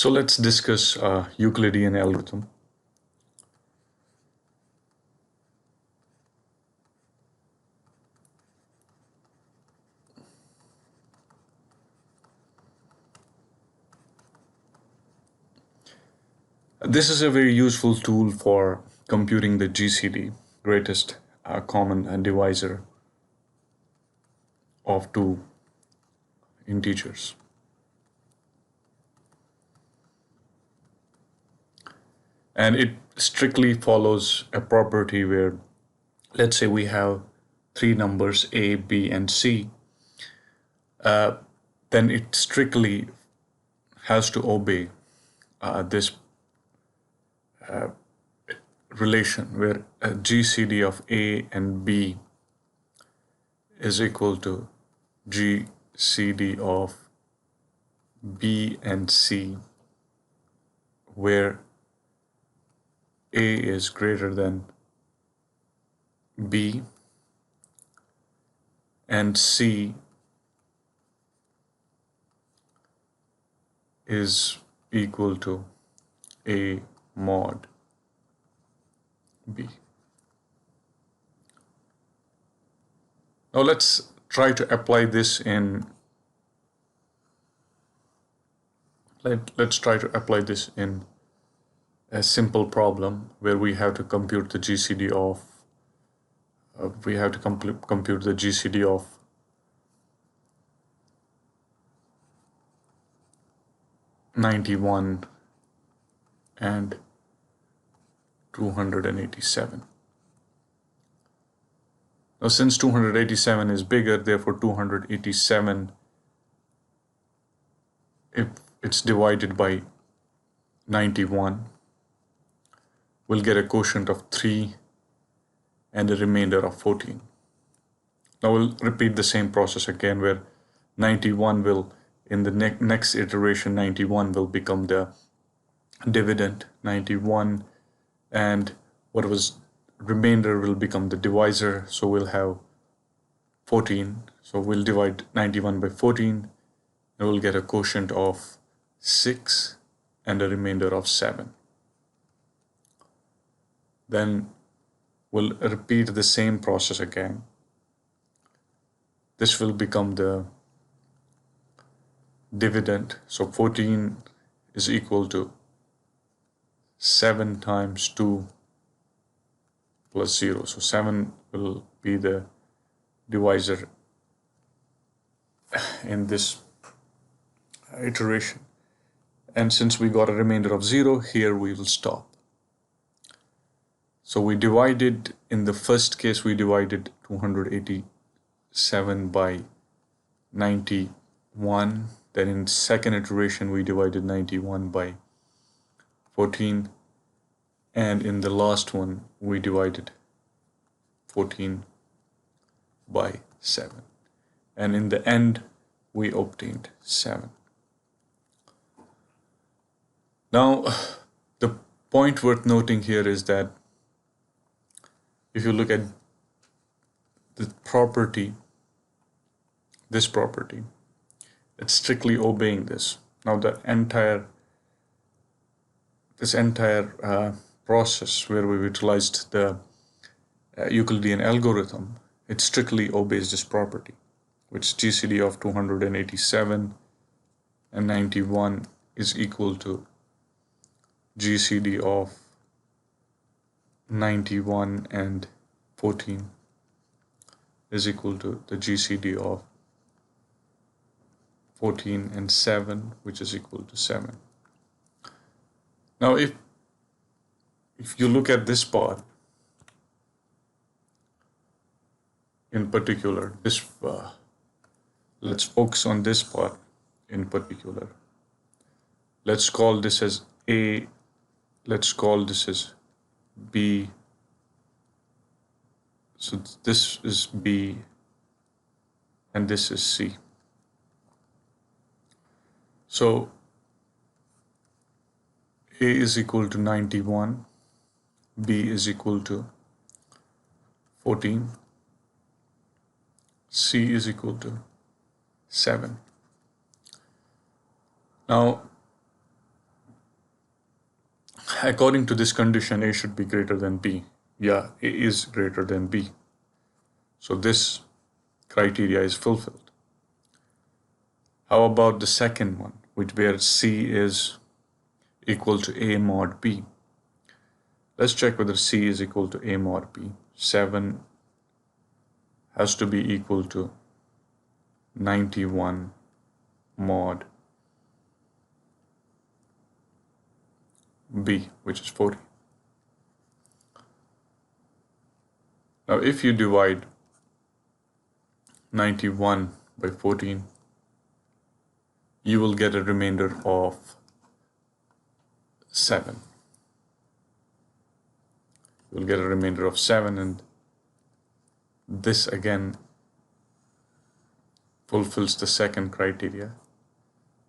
So let's discuss Euclidean algorithm. This is a very useful tool for computing the GCD, greatest common divisor of two integers. And it strictly follows a property where, let's say we have three numbers A, B, and C, then it strictly has to obey this relation where GCD of A and B is equal to GCD of B and C, where A is greater than B and C is equal to A mod B. Now let's try to apply this in let's try to apply this in a simple problem where we have to compute the GCD of compute the GCD of '91 and 287. Now, since 287 is bigger, therefore 287, if it's divided by 91, we'll get a quotient of 3 and a remainder of 14. Now we'll repeat the same process again where 91 will, in the next iteration, 91 will become the dividend, 91, and what was remainder will become the divisor, so we'll have 14. So we'll divide 91 by 14 and we'll get a quotient of 6 and a remainder of 7. Then we'll repeat the same process again. This will become the dividend, so 14 is equal to 7 times 2 plus 0. So 7 will be the divisor in this iteration. And since we got a remainder of 0, here we will stop. So we divided, in the first case, we divided 287 by 91. Then in second iteration, we divided 91 by 14. And in the last one, we divided 14 by 7. And in the end, we obtained 7. Now, the point worth noting here is that if you look at the property, this property, it's strictly obeying this. Now, this entire process where we utilized the Euclidean algorithm, it strictly obeys this property, which GCD of 287 and 91 is equal to GCD of 91 and 14 is equal to the GCD of 14 and 7, which is equal to 7. Now, if you look at this part in particular, this let's focus on this part in particular. Let's call this as A. Let's call this as B. So this is B and this is C. So A is equal to 91, B is equal to 14, C is equal to 7. Now, according to this condition, A should be greater than B. Yeah, A is greater than B. So this criteria is fulfilled. How about the second one, where C is equal to A mod B? Let's check whether C is equal to A mod B. 7 has to be equal to 91 mod B, which is 40. Now if you divide 91 by 14, you will get a remainder of 7. You will get a remainder of 7, and this again fulfills the second criteria.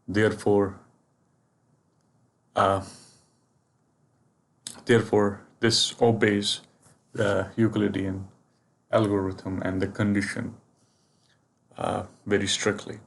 Therefore, this obeys the Euclidean algorithm and the condition very strictly.